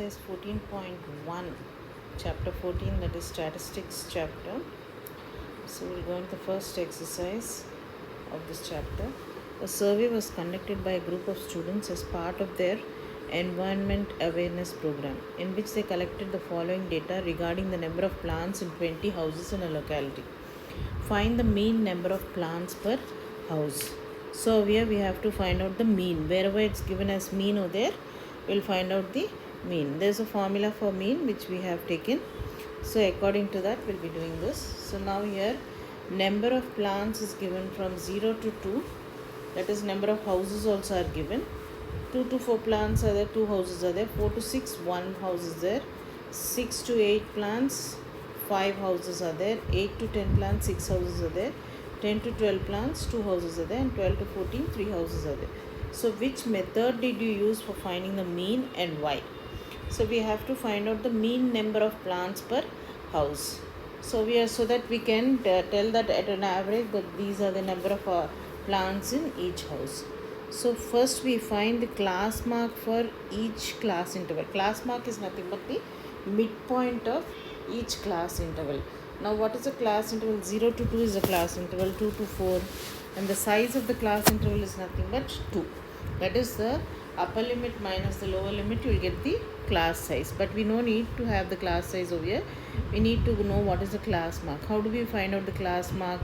exercise 14.1, chapter 14, that is statistics chapter. So we'll go into the first exercise of this chapter. A survey was conducted by a group of students as part of their environment awareness program, in which they collected the following data regarding the number of plants in 20 houses in a locality. Find the mean number of plants per house. So here we have to find out the mean. Wherever it's given as mean over there, we'll find out the mean. There's a formula for mean which we have taken. So according to that, we'll be doing this. So now here, number of plants is given from 0 to 2. That is, number of houses also are given. 2 to 4 plants are there, 2 houses are there. 4 to 6, 1 house is there. 6 to 8 plants, 5 houses are there. 8 to 10 plants, 6 houses are there. 10 to 12 plants, 2 houses are there. And 12 to 14, 3 houses are there. So which method did you use for finding the mean and why? So we have to find out the mean number of plants per house. So that we can tell that at an average that these are the number of plants in each house. So first we find the class mark for each class interval. Class mark is nothing but the midpoint of each class interval. Now what is a class interval? 0 to 2 is a class interval, 2 to 4, and the size of the class interval is nothing but 2. That is the upper limit minus the lower limit, you will get the class size. But we no need to have the class size over here. We need to know what is the class mark. How do we find out the class mark?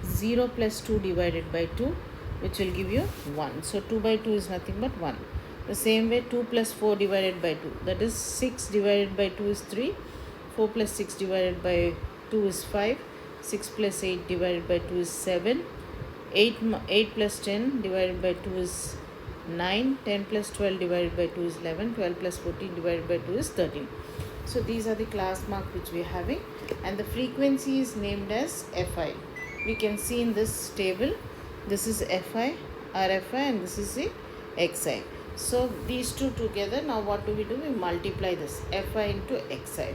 0 plus 2 divided by 2, which will give you 1. So 2 by 2 is nothing but 1. The same way 2 plus 4 divided by 2, that is 6 divided by 2 is 3. 4 plus 6 divided by 2 is 5. 6 plus 8 divided by 2 is 7. 8 plus 10 divided by 2 is 9. 10 plus 12 divided by 2 is 11. 12 plus 14 divided by 2 is 13. So these are the class mark which we are having, and the frequency is named as Fi. We can see in this table, this is Fi, Rfi, and this is the Xi. So these two together, now what do? We multiply this Fi into Xi.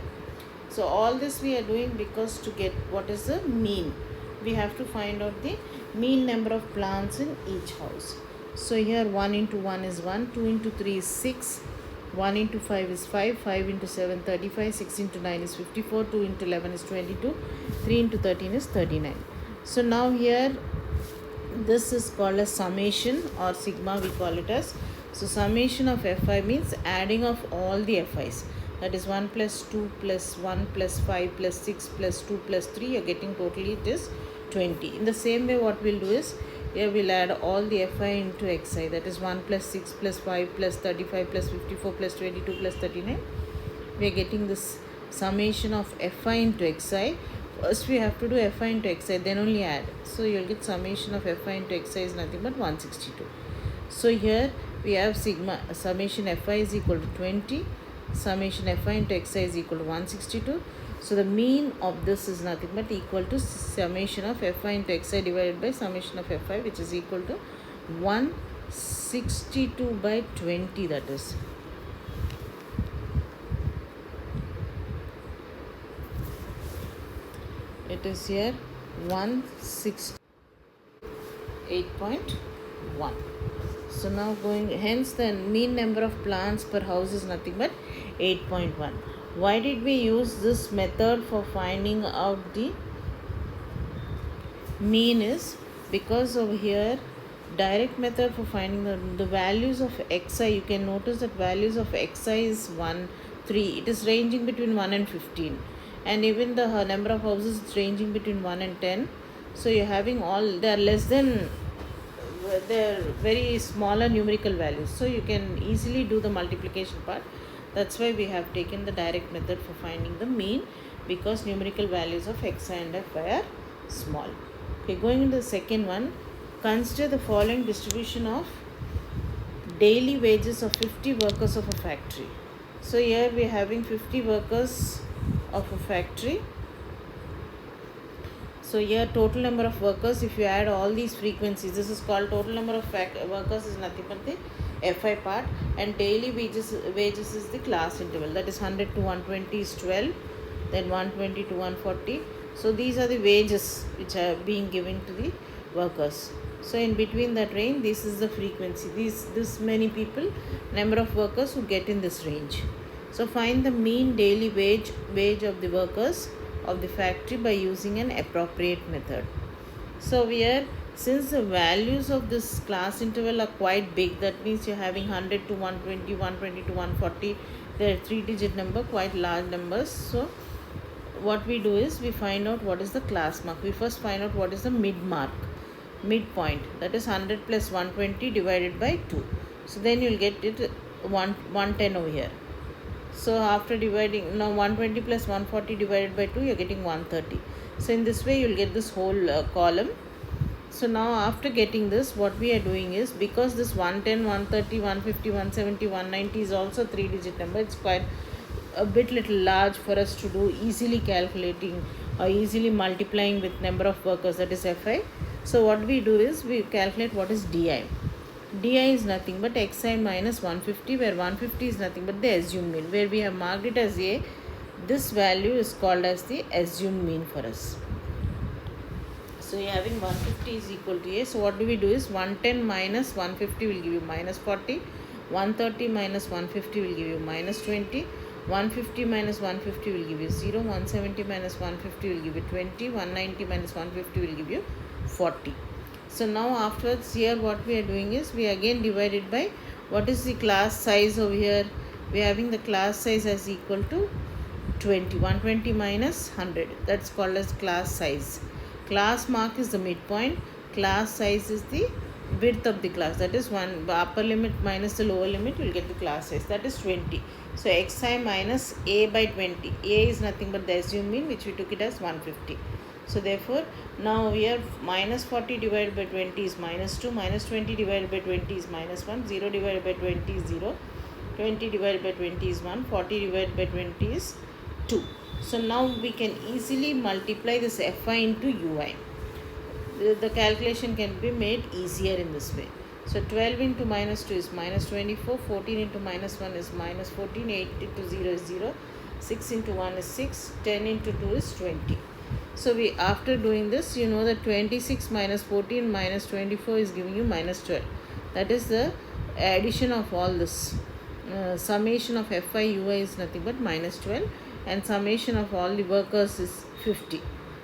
So all this we are doing because to get what is the mean, we have to find out the mean number of plants in each house. So here 1 into 1 is 1, 2 into 3 is 6, 1 into 5 is 5, 5 into 7 35, 6 into 9 is 54, 2 into 11 is 22, 3 into 13 is 39. So now here this is called as summation or sigma, we call it as. So summation of Fi means adding of all the Fi's. That is 1 plus 2 plus 1 plus 5 plus 6 plus 2 plus 3. You are getting totally it is 20. In the same way, what we'll do is, here we'll add all the Fi into Xi. That is 1 plus 6 plus 5 plus 35 plus 54 plus 22 plus 39. We are getting this summation of Fi into Xi. First we have to do Fi into Xi, then only add. So you'll get summation of Fi into Xi is nothing but 162. So here we have sigma summation Fi is equal to 20. Summation Fi into Xi is equal to 162. So the mean of this is nothing but equal to summation of Fi into Xi divided by summation of Fi, which is equal to 162 by 20, that is. It is here 168.1. So now hence the mean number of plants per house is nothing but 8.1. Why did we use this method for finding out the mean is because over here direct method for finding the values of Xi, you can notice that values of Xi is 1, 3. It is ranging between 1 and 15. And even the number of houses is ranging between 1 and 10. So you're having they are less than, they're very smaller numerical values. So you can easily do the multiplication part. That's why we have taken the direct method for finding the mean, because numerical values of Xi and Fi are small. Okay, going into the second one, consider the following distribution of daily wages of 50 workers of a factory. So here we are having 50 workers of a factory. So here total number of workers, if you add all these frequencies, this is called total number of workers is nothing but the Fi part, and daily wages is the class interval. That is 100 to 120 is 12, then 120 to 140. So these are the wages which are being given to the workers. So in between that range, this is the frequency. This many people, number of workers who get in this range. So find the mean daily wage of the workers of the factory by using an appropriate method. So here, since the values of this class interval are quite big, that means you're having 100 to 120, 120 to 140, they're 3-digit number, quite large numbers. So what we do is we find out what is the class mark. We first find out what is the midpoint, that is 100 plus 120 divided by 2. So then you'll get it 110 over here. So after dividing, now 120 plus 140 divided by 2, you're getting 130. So in this way you'll get this whole column. So now after getting this, what we are doing is, because this 110, 130, 150, 170, 190 is also 3-digit number, it's quite a bit little large for us to do easily calculating or easily multiplying with number of workers, that is Fi. So what we do is we calculate what is Di. Di is nothing but Xi minus 150, where 150 is nothing but the assumed mean. Where we have marked it as A, this value is called as the assumed mean for us. So you're having 150 is equal to A. So what do we do is 110 minus 150 will give you minus 40. 130 minus 150 will give you minus 20. 150 minus 150 will give you 0. 170 minus 150 will give you 20. 190 minus 150 will give you 40. So now afterwards here what we are doing is we again divided by what is the class size over here. We are having the class size as equal to 20. 120 minus 100, that's called as class size. Class mark is the midpoint. Class size is the width of the class, that is one upper limit minus the lower limit, you will get the class size, that is 20. So Xi minus A by 20. A is nothing but the assumed mean, which we took it as 150. So therefore now we have minus 40 divided by 20 is minus 2, minus 20 divided by 20 is minus 1, 0 divided by 20 is 0, 20 divided by 20 is 1, 40 divided by 20 is 2. So now we can easily multiply this Fi into Ui. The calculation can be made easier in this way. So 12 into minus 2 is minus 24, 14 into minus 1 is minus 14, 8 into 0 is 0, 6 into 1 is 6, 10 into 2 is 20. So we, after doing this, you know that 26 minus 14 minus 24 is giving you minus 12. That is the addition of all this. Summation of Fi Ui is nothing but minus 12, and summation of all the workers is 50.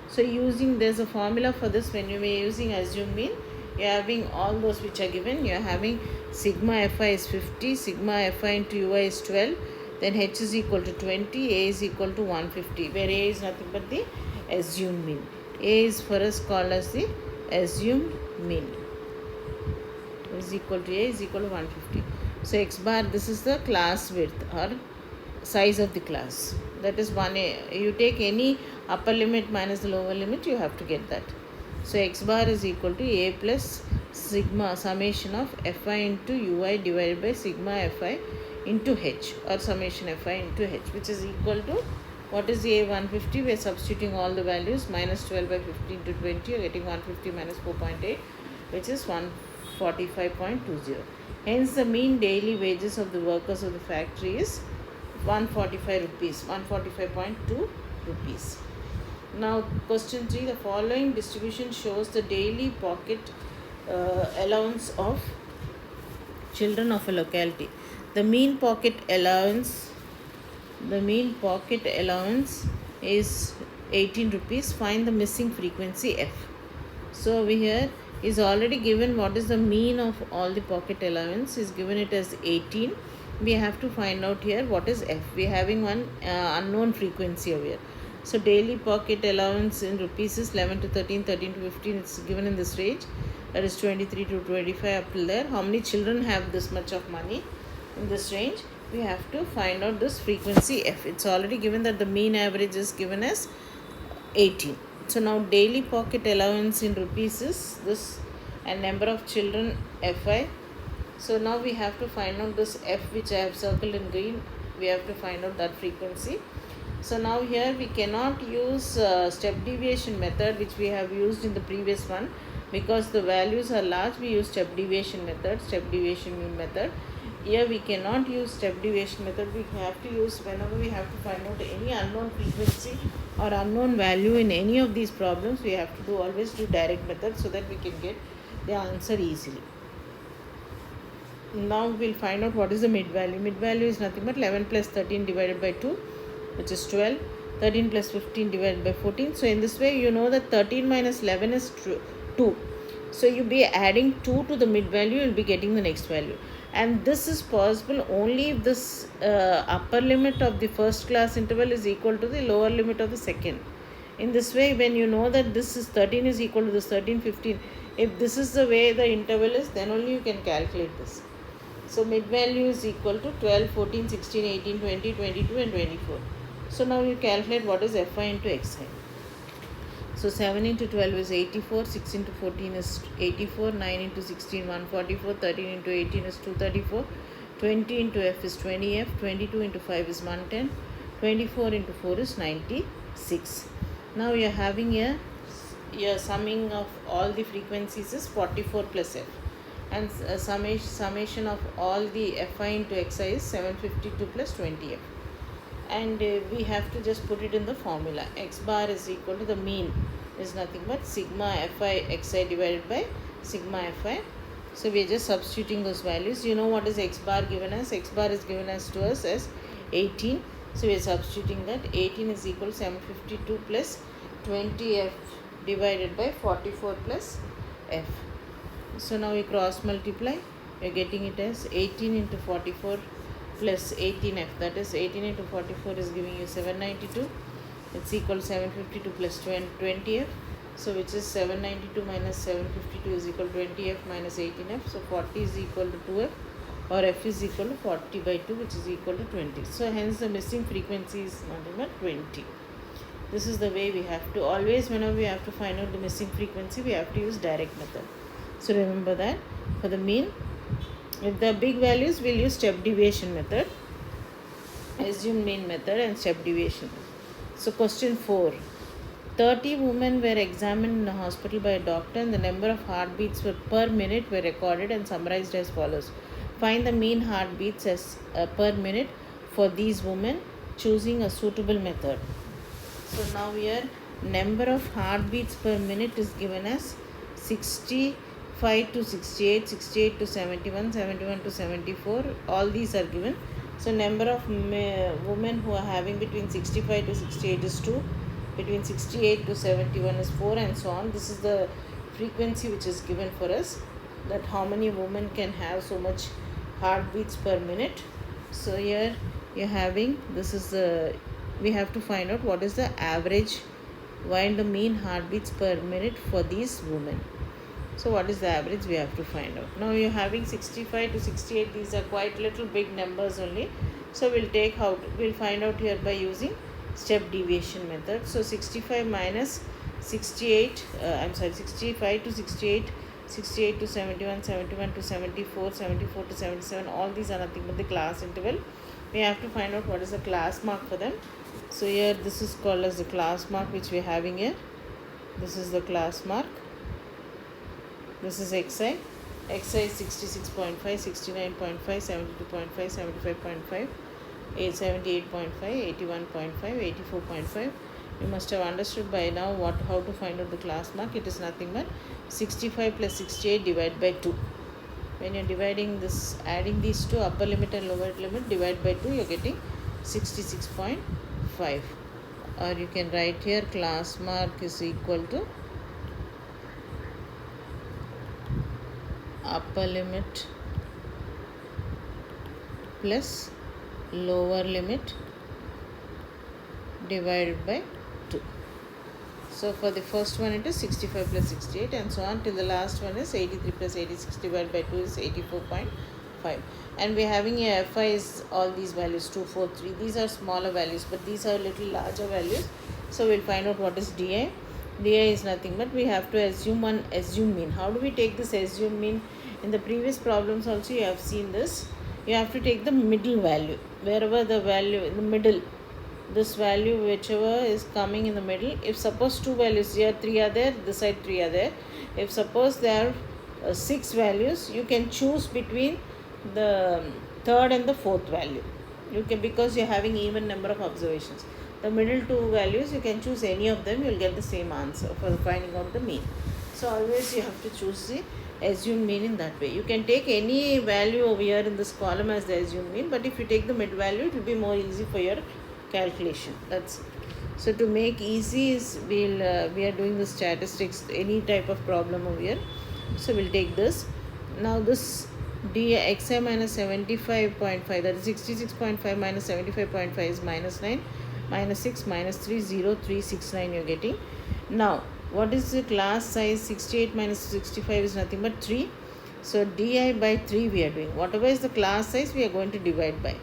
So using, there's a formula for this. When you are using assumed mean, you are having all those which are given. You are having sigma Fi is 50, sigma Fi into Ui is 12, then H is equal to 20, A is equal to 150, where A is nothing but the assumed mean. A is for us called as the assumed mean, is equal to A is equal to 150. So X bar, this is the class width or size of the class, that is 1A. You take any upper limit minus the lower limit, you have to get that. So X bar is equal to A plus sigma summation of Fi into Ui divided by sigma Fi into H, or summation Fi into H, which is equal to, what is A? 150. We are substituting all the values. Minus 12 by 15 to 20, you are getting 150 minus 4.8, which is 145.20. Hence the mean daily wages of the workers of the factory is 145 rupees, 145.2 rupees. Now question 3, the following distribution shows the daily pocket allowance of children of a locality. The mean pocket allowance is 18 rupees. Find the missing frequency F. So over here is already given what is the mean of all the pocket allowance, is given it as 18. We have to find out here what is F. We are having one unknown frequency over here. So daily pocket allowance in rupees is 11 to 13, 13 to 15. It's given in this range. That is 23 to 25 up till there. How many children have this much of money in this range? We have to find out this frequency F. It's already given that the mean average is given as 18. So now daily pocket allowance in rupees is this, and number of children Fi. So now we have to find out this F, which I have circled in green. We have to find out that frequency. So now here we cannot use step deviation method, which we have used in the previous one, because the values are large. We use step deviation method, step deviation mean method. Here we cannot use step deviation method. We have to use, whenever we have to find out any unknown frequency or unknown value in any of these problems, we have to always do direct method, so that we can get the answer easily. Now we'll find out what is the mid value. Mid value is nothing but 11 plus 13 divided by 2, which is 12. 13 plus 15 divided by 14. So in this way, you know that 13 minus 11 is 2. So you'll be adding 2 to the mid value, you'll be getting the next value. And this is possible only if this upper limit of the first class interval is equal to the lower limit of the second. In this way, when you know that this is 13 is equal to this 13, 15, if this is the way the interval is, then only you can calculate this. So mid value is equal to 12, 14, 16, 18, 20, 22 and 24. So now you calculate what is Fi into Xi. So 7 into 12 is 84, 6 into 14 is 84, 9 into 16 144, 13 into 18 is 234, 20 into F is 20F, 22 into 5 is 110, 24 into 4 is 96. Now you are having your summing of all the frequencies is 44 plus F. And summation of all the Fi into Xi is 752 plus 20F. And we have to just put it in the formula. X bar is equal to the mean is nothing but sigma Fi Xi divided by sigma Fi. So we are just substituting those values. You know what is X bar given as? X bar is given as to us as 18. So we are substituting that. 18 is equal to 752 plus 20F divided by 44 plus F. So now we cross multiply, we are getting it as 18 into 44 plus 18F, that is 18 into 44 is giving you 792. It's equal to 752 plus 20F. So which is 792 minus 752 is equal to 20F minus 18F. So 40 is equal to 2F, or F is equal to 40 by 2, which is equal to 20. So hence the missing frequency is nothing but 20. This is the way we have to always, whenever we have to find out the missing frequency, we have to use direct method. So remember that for the mean, if the big values, we'll use step deviation method, assume mean method and step deviation. So question 4. 30 women were examined in a hospital by a doctor and the number of heartbeats per minute were recorded and summarized as follows. Find the mean heartbeats as per minute for these women, choosing a suitable method. So now here number of heartbeats per minute is given as 65 to 68, 68 to 71, 71 to 74. All these are given. So number of women who are having between 65 to 68 is 2. Between 68 to 71 is 4, and so on. This is the frequency which is given for us, that how many women can have so much heartbeats per minute. So here you're having, this is the, we have to find out what is the average, find the mean heartbeats per minute for these women. So what is the average we have to find out. Now you're having 65 to 68, these are quite little big numbers only. So we'll find out here by using step deviation method. So 65 minus 68, 65 to 68, 68 to 71, 71 to 74, 74 to 77, all these are nothing but the class interval. We have to find out what is the class mark for them. So here this is called as the class mark which we are having here. This is the class mark. This is Xi. Xi is 66.5, 69.5, 72.5, 75.5. 78.5, 81.5, 84.5. You must have understood by now how to find out the class mark. It is nothing but 65 plus 68 divided by 2. When you are dividing this, adding these two, upper limit and lower limit, divide by 2, you are getting 66.5. Or you can write here class mark is equal to upper limit plus lower limit divided by 2. So for the first one it is 65 plus 68 and so on till the last one is 83 plus 86 divided by 2 is 84.5. And we are having a Fi is all these values 2, 4, 3. These are smaller values, but these are little larger values. So we'll find out what is Di. Di is nothing but we have to assume mean. How do we take this assume mean? In the previous problems also you have seen this. You have to take the middle value, wherever the value in the middle, this value whichever is coming in the middle. If suppose two values here, 3 are there, this side 3 are there. If suppose there are 6 values, you can choose between the third and the fourth value. You can, because you are having even number of observations. The middle two values you can choose any of them, you will get the same answer for finding out the mean. So always you have to choose the assumed mean in that way. You can take any value over here in this column as the assumed mean, but if you take the mid value, it will be more easy for your calculation. That's so to make easy is we are doing the statistics, any type of problem over here. So we'll take this. Now this xi minus 75.5, that is 66.5 minus 75.5 is minus 9, minus 6, minus 3, 0, 3, 6, 9 you're getting. Now what is the class size? 68 minus 65 is nothing but 3. So di by 3 we are doing. Whatever is the class size, we are going to divide by.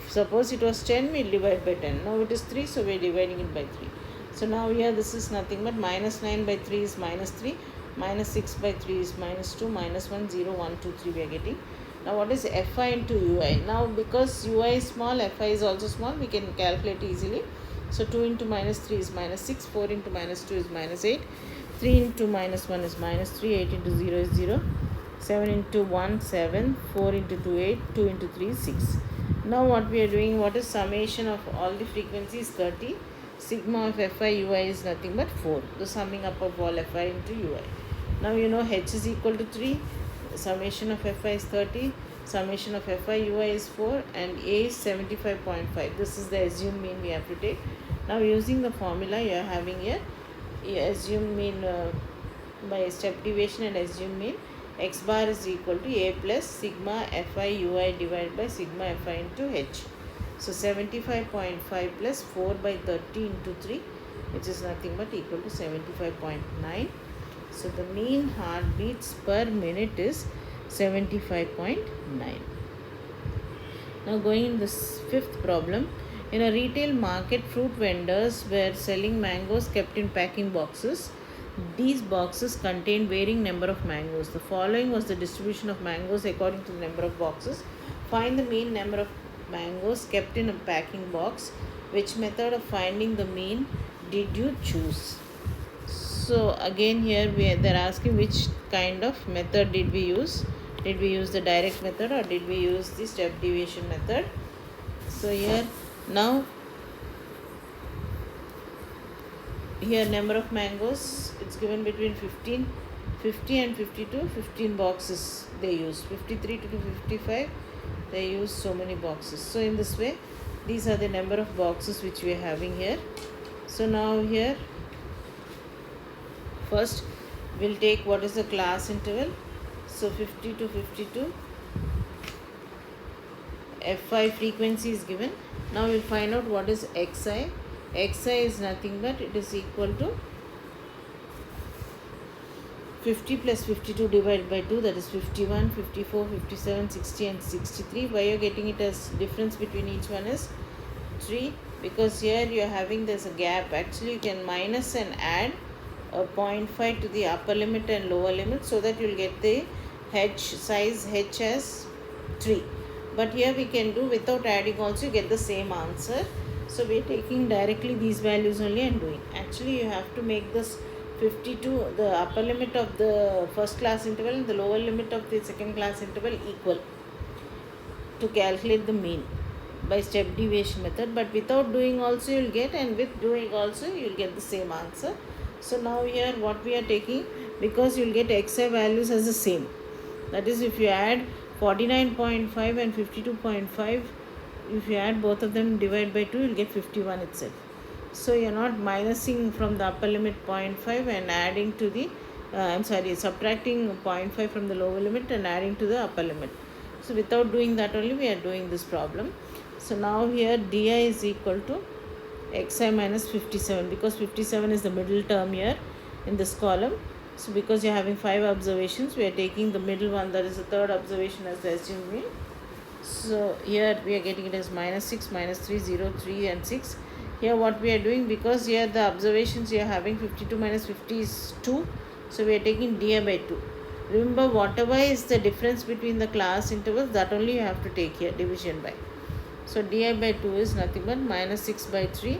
Suppose it was 10, we'll divide by 10. Now it is 3, so we are dividing it by 3. So now here this is nothing but minus 9 by 3 is minus 3, minus 6 by 3 is minus 2, minus 1, 0, 1, 2, 3 we are getting. Now what is fi into ui? Now because ui is small, fi is also small, we can calculate easily. So 2 into minus 3 is minus 6, 4 into minus 2 is minus 8, 3 into minus 1 is minus 3, 8 into 0 is 0, 7 into 1, 7, 4 into 2, 8, 2 into 3 is 6. Now what we are doing, what is summation of all the frequencies? 30. Sigma of fi ui is nothing but 4. The summing up of all fi into ui. Now you know h is equal to 3. Summation of fi is 30. Summation of fi ui is 4 and a is 75.5. This is the assumed mean we have to take. Now using the formula you are having here, assumed mean by step deviation and assumed mean, x bar is equal to a plus sigma fi ui divided by sigma fi into h. So 75.5 plus 4 by 30 into 3, which is nothing but equal to 75.9. So the mean heartbeats per minute is 75.9. Now going in this fifth problem. In a retail market, fruit vendors were selling mangoes kept in packing boxes. These boxes contain varying number of mangoes. The following was the distribution of mangoes according to the number of boxes. Find the mean number of mangoes kept in a packing box. Which method of finding the mean did you choose? So again here they're asking which kind of method did we use. Did we use the direct method or did we use the step deviation method? So here now here number of mangoes, it's given between 50 and 52, 15 boxes they use. 53 to 55 they use so many boxes. So in this way these are the number of boxes which we are having here. So now here first we'll take what is the class interval. So 50 to 52 fi frequency is given. Now we'll find out what is xi. Xi is nothing but it is equal to 50 plus 52 divided by 2, that is 51, 54, 57, 60 and 63. Why you are getting it as difference between each one is 3, because here you are having there's a gap. Actually you can minus and add a 0.5 to the upper limit and lower limit, so that you will get the h size h as 3. But here we can do without adding also, you get the same answer. So we are taking directly these values only and doing. Actually you have to make this 52, the upper limit of the first class interval and the lower limit of the second class interval equal to calculate the mean by step deviation method. But without doing also you will get, and with doing also you will get the same answer. So now here what we are taking, because you will get xi values as the same, that is if you add 49.5 and 52.5, if you add both of them divide by 2 you will get 51 itself. So you are not minusing from the upper limit 0.5 and adding to the subtracting 0.5 from the lower limit and adding to the upper limit. So without doing that only we are doing this problem. So now here di is equal to xi minus 57, because 57 is the middle term here in this column. So because you are having 5 observations, we are taking the middle one, that is the third observation, as the assumed mean. So here we are getting it as minus 6, minus 3, 0, 3 and 6. Here what we are doing, because here the observations you are having 52 minus 50 is 2. So we are taking di by 2. Remember, whatever is the difference between the class intervals, that only you have to take here, division by. So di by 2 is nothing but minus 6 by 3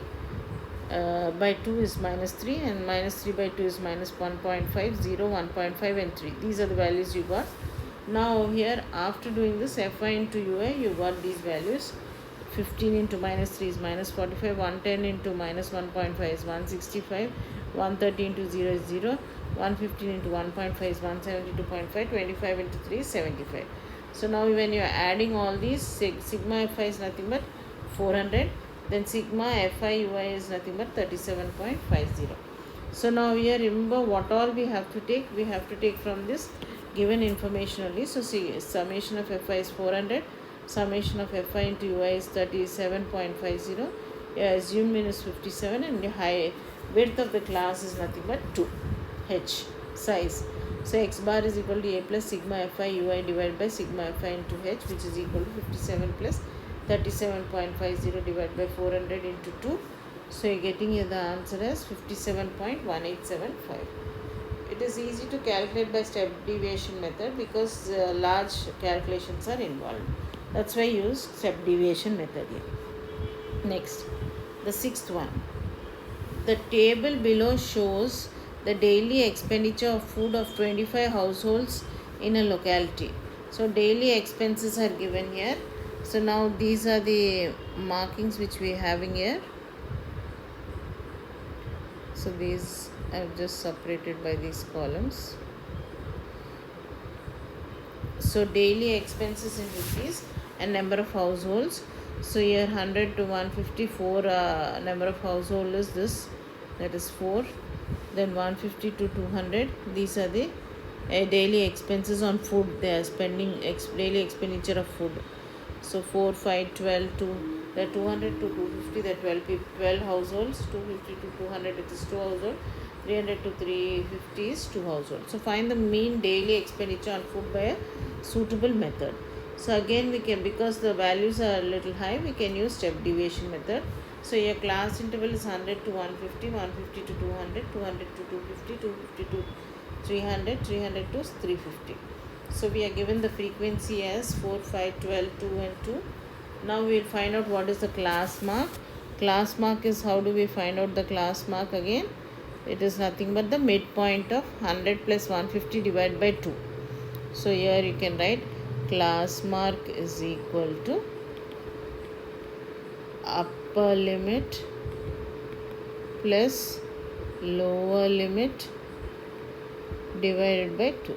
by 2 is minus 3, and minus 3 by 2 is minus 1.5, 0, 1.5 and 3. These are the values you got. Now here after doing this fi into ui, you got these values. 15 into minus 3 is minus 45, 110 into minus 1.5 is 165, 130 into 0 is 0. 115 into 1.5 is 172.5. 25 into 3 is 75. So now when you are adding all these, sigma Fi is nothing but 400. Then sigma Fi Ui is nothing but 37.50. So now here remember what all we have to take. We have to take from this given information only. So see, summation of Fi is 400. Summation of Fi into Ui is 37.50. Assume mean is 57, and the high width of the class is nothing but 2 h size. So x bar is equal to a plus sigma Fi Ui divided by sigma Fi into h, which is equal to 57 plus 37.50 divided by 400 into 2. So you're getting here the answer as 57.1875. It is easy to calculate by step deviation method because large calculations are involved. That's why I use step deviation method here. Next, the sixth one. The table below shows the daily expenditure of food of 25 households in a locality. So daily expenses are given here. So now these are the markings which we are having here. So these I have just separated by these columns. So daily expenses in rupees and number of households. So here 100 to 154 number of households is this, that is 4. Then 150 to 200, these are the daily expenses on food. They are spending daily expenditure of food. So 4, 5, 12 to the 200 to 250, the 12 households. 250 to 200, it is 2 households. 300 to 350 is 2 households. So find the mean daily expenditure on food by a suitable method. So again we can, because the values are a little high, we can use step deviation method. So your class interval is 100 to 150, 150 to 200, 200 to 250, 250 to 300, 300 to 350. So we are given the frequency as 4, 5, 12, 2 and 2. Now we will find out what is the class mark. Class mark is, how do we find out the class mark again? It is nothing but the midpoint of 100 plus 150 divided by 2. So here you can write class mark is equal to upper limit plus lower limit divided by 2.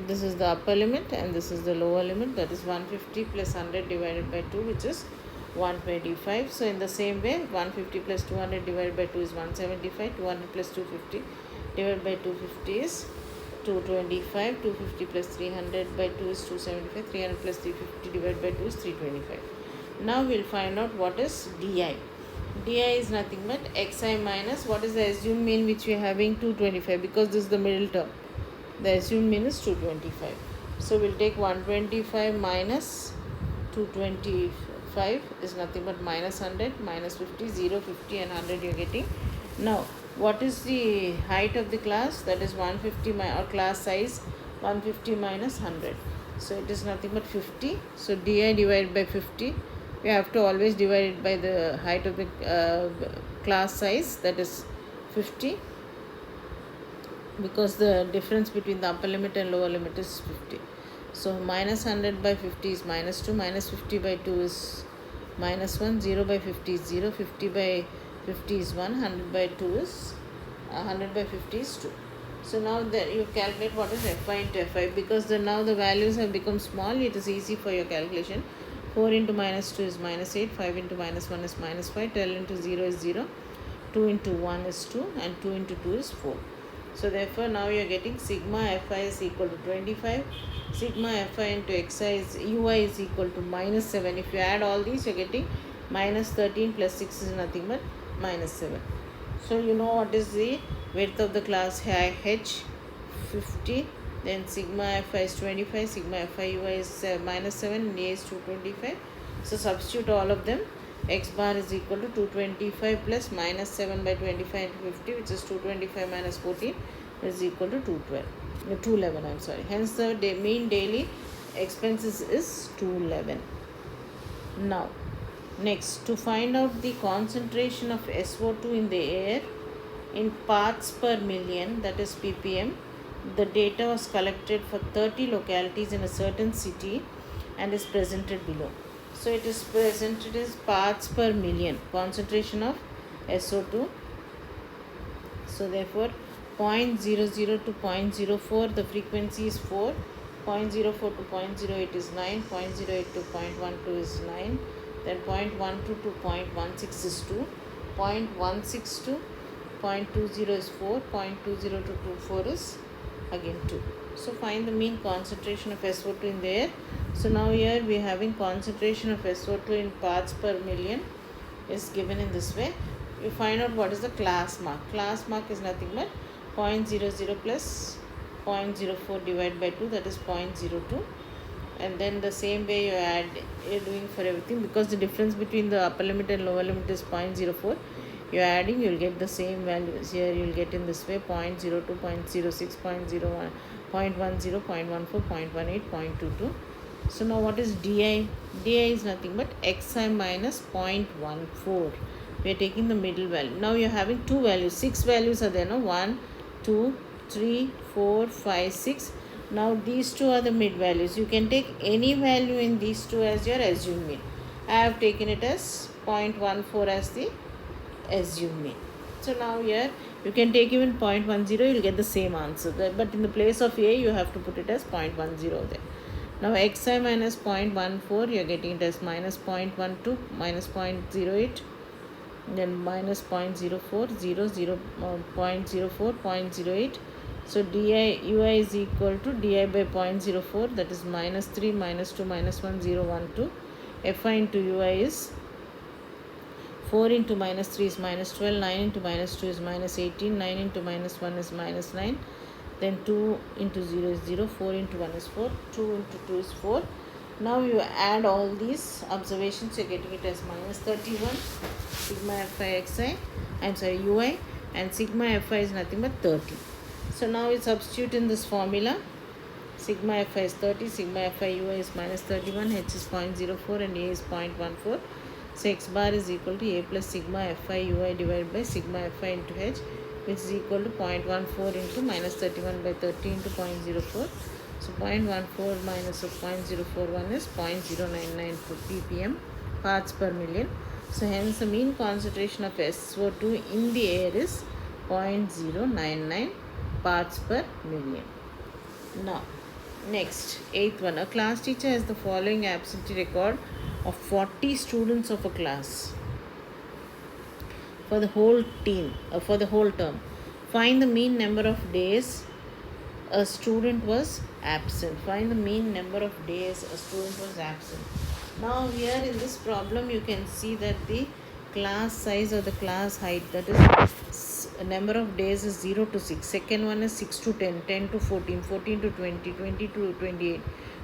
This is the upper limit and this is the lower limit, that is 150 plus 100 divided by 2, which is 125. So in the same way, 150 plus 200 divided by 2 is 175. 200 plus 250 divided by 250 is 225. 250 plus 300 by 2 is 275. 300 plus 350 divided by 2 is 325. Now we'll find out what is di. Di is nothing but xi minus what is the assumed mean which we are having, 225, because this is the middle term. The assumed mean is 225. So we'll take 125 minus 225 is nothing but minus 100, minus 50, 0, 50 and 100 you are getting. Now what is the height of the class? That is 150 or class size 150 minus 100. So it is nothing but 50. So di divided by 50. We have to always divide it by the height of the class size, that is 50, because the difference between the upper limit and lower limit is 50. So minus 100 by 50 is minus 2, minus 50 by 2 is minus 1, 0 by 50 is 0, 50 by 50 is 1, 100 by 2 is 100 by 50 is 2. So now that you calculate what is Fi into Fi, because now the values have become small, it is easy for your calculation. 4 into minus 2 is minus 8, 5 into minus 1 is minus 5, 12 into 0 is 0, 2 into 1 is 2 and 2 into 2 is 4. So therefore now you are getting sigma Fi is equal to 25, sigma Fi into xi is ui is equal to minus 7. If you add all these, you are getting minus 13 plus 6 is nothing but minus 7. So you know what is the width of the class h, 50, then sigma Fi is 25, sigma Fi ui is minus 7 and a is 225. So substitute all of them. X bar is equal to 225 plus minus 7 by 25 into 50, which is 225 minus 14 is equal to 211. I'm sorry. Hence the mean daily expenses is 211. Now next, to find out the concentration of SO2 in the air in parts per million, that is ppm, the data was collected for 30 localities in a certain city and is presented below. So it is presented as parts per million, concentration of SO2. So therefore 0.00 to 0.04, the frequency is 4. 0.04 to 0.08 is 9. 0.08 to 0.12 is 9. Then 0.12 to 0.16 is 2. 0.16 to 0.20 is 4. 0.20 to 24 is again 2. So find the mean concentration of SO2 in the air. So now here we are having concentration of SO2 in parts per million is given in this way. You find out what is the class mark. Class mark is nothing but 0.00 plus 0.04 divided by 2, that is 0.02. And then the same way you're doing for everything, because the difference between the upper limit and lower limit is 0.04. You're adding, you'll get the same values. Here you'll get in this way 0.02, 0.06, 0.01, 0.10, 0.14, 0.18, 0.22. So now what is DI? DI is nothing but Xi minus 0.14. We are taking the middle value. Now you are having two values. 6 values are there, no? 1, 2, 3, 4, 5, 6. Now these two are the mid values. You can take any value in these two as your assumed mean. I have taken it as 0.14 as the assumed mean. So now here you can take even 0.10, you will get the same answer. But in the place of A, you have to put it as 0.10 there. Now Xi minus 0.14, you are getting it as minus 0.12, minus 0.08, then minus 0.04, 0.04, 0.08. So di ui is equal to di by 0.04, that is minus 3, minus 2, minus 1, 0, 1, 2. Fi into ui is 4 into minus 3 is minus 12, 9 into minus 2 is minus 18, 9 into minus 1 is minus 9. Then 2 into 0 is 0, 4 into 1 is 4, 2 into 2 is 4. Now you add all these observations, you are getting it as minus 31 sigma Fi xi, ui, and sigma Fi is nothing but 30. So now we substitute in this formula. Sigma Fi is 30, sigma Fi ui is minus 31, h is 0.04 and a is 0.14. So x bar is equal to a plus sigma Fi ui divided by sigma Fi into h, which is equal to 0.14 into minus 31 by 30 into 0.04. So 0.14 minus of 0.041 is 0.099 ppm, parts per million. So hence the mean concentration of SO2 in the air is 0.099 parts per million. Now next, 8th one. A class teacher has the following absentee record of 40 students of a class for the whole term. Find the mean number of days a student was absent. Find the mean number of days a student was absent. Now here in this problem you can see that the class size or the class height, that is number of days, is 0 to 6. Second one is 6 to 10, 10 to 14, 14 to 20, 20 to 28,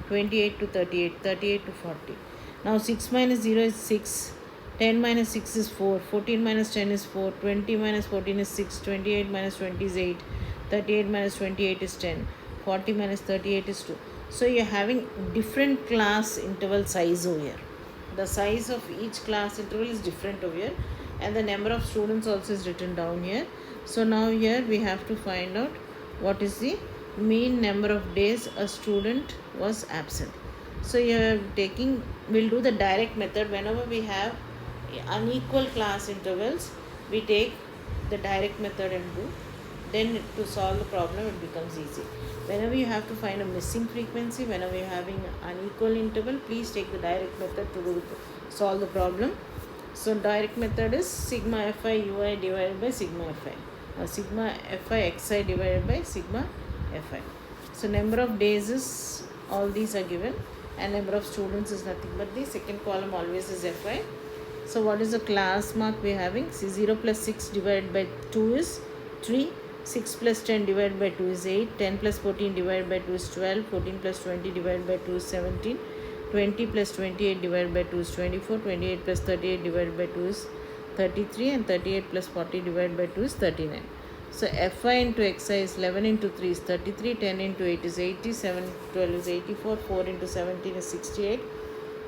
28 to 38, 38 to 40. Now 6 minus 0 is 6, 10 minus 6 is 4, 14 minus 10 is 4, 20 minus 14 is 6, 28 minus 20 is 8, 38 minus 28 is 10, 40 minus 38 is 2. So you are having different class interval size over here. The size of each class interval is different over here, and the number of students also is written down here. So now here we have to find out what is the mean number of days a student was absent. So we'll do the direct method. Whenever we have unequal class intervals, we take the direct method and do. Then to solve the problem it becomes easy. Whenever you have to find a missing frequency, whenever you're having unequal interval, please take the direct method to solve the problem. So direct method is sigma Fi ui divided by sigma Fi. Sigma Fi xi divided by sigma Fi. So number of days is, all these are given, and number of students is nothing but the second column always is Fi. So what is the class mark we are having? See, 0 plus 6 divided by 2 is 3. 6 plus 10 divided by 2 is 8, 10 plus 14 divided by 2 is 12, 14 plus 20 divided by 2 is 17, 20 plus 28 divided by 2 is 24, 28 plus 38 divided by 2 is 33, and 38 plus 40 divided by 2 is 39. So Fi into xi is 11 into 3 is 33, 10 into 8 is 80, 7 into 12 is 84, 4 into 17 is 68,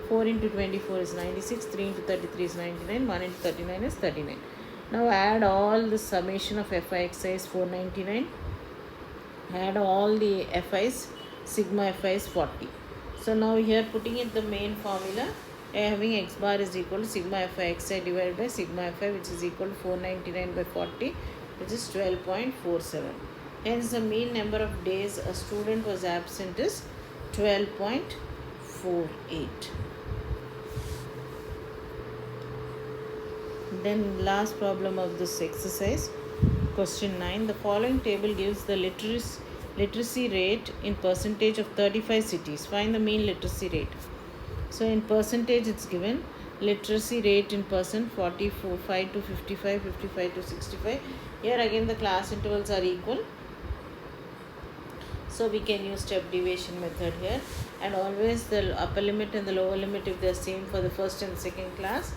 4 into 24 is 96, 3 into 33 is 99, 1 into 39 is 39. Now add all the summation of Fi xi is 499. Add all the Fi's, sigma Fi is 40. So now here putting in the main formula, having x bar is equal to sigma Fi xi divided by sigma Fi, which is equal to 499 by 40, which is 12.47. Hence, the mean number of days a student was absent is 12.48. Then last problem of this exercise, question 9. The following table gives the literacy rate in percentage of 35 cities. Find the mean literacy rate. So in percentage it's given literacy rate in percent 45 to 55, 55 to 65. Here again the class intervals are equal. So we can use step deviation method here, and always the upper limit and the lower limit, if they are same for the first and second class,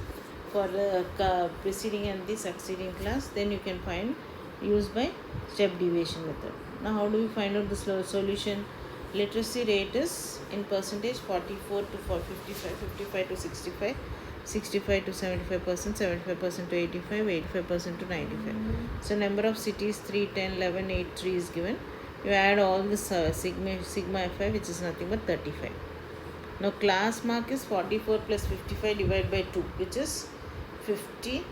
for the preceding and the succeeding class, then you can find used by step deviation method. Now how do we find out the solution? Literacy rate is in percentage 44 to 55, 55 to 65, 65 to 75%, 75% to 85, 85% to 95. So number of cities 3, 10, 11, 8, 3 is given. You add all this sigma fi, which is nothing but 35. Now class mark is 44 plus 55 divided by 2, which is 50.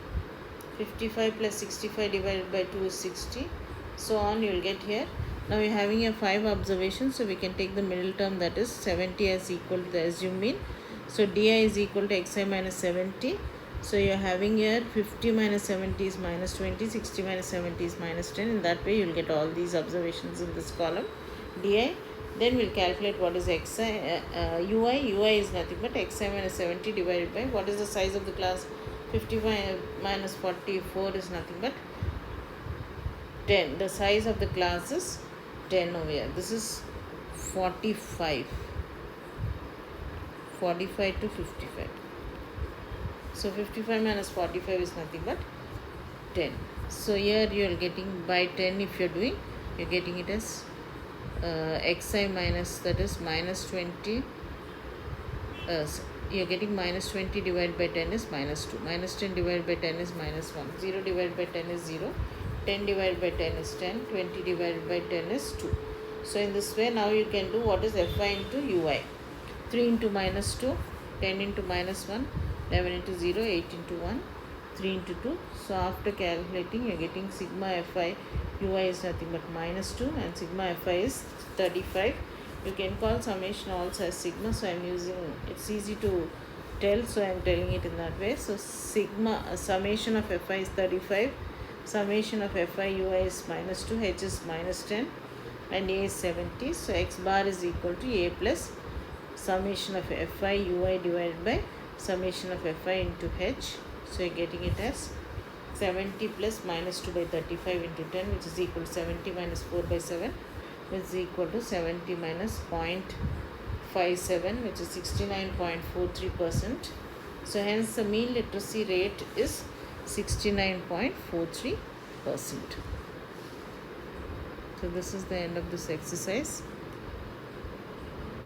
55 plus 65 divided by 2 is 60. So on you will get here. Now you are having a 5 observations, so we can take the middle term, that is 70 as equal to the assumed mean. So di is equal to xi minus 70. So you are having here 50 minus 70 is minus 20, 60 minus 70 is minus 10. In that way you will get all these observations in this column di. Then we will calculate what is xi, ui. Ui is nothing but xi minus 70 divided by what is the size of the class. 55 minus 44 is nothing but 10. The size of the class is 10 over here. This is 45. 45 to 55. So 55 minus 45 is nothing but 10. So here you are getting by 10, if you are doing, you are getting it as xi minus, that is minus 20. You are getting minus 20 divided by 10 is minus 2. Minus 10 divided by 10 is minus 1. 0 divided by 10 is 0. 10 divided by 10 is 10. 20 divided by 10 is 2. So in this way now you can do what is fi into ui. 3 into minus 2, 10 into minus 1, 11 into 0, 8 into 1, 3 into 2. So after calculating, you are getting sigma fi ui is nothing but minus 2 and sigma fi is 35. You can call summation also as sigma, so I am using, it's easy to tell, so I am telling it in that way. So sigma summation of fi is 35, summation of fi ui is minus 2, h is minus 10 and a is 70. So x bar is equal to a plus summation of fi ui divided by summation of fi into h. So you are getting it as 70 plus minus 2 by 35 into 10, which is equal to 70 minus 4 by 7, which is equal to 70 minus 0.57, which is 69.43%. So hence the mean literacy rate is 69.43%. So this is the end of this exercise.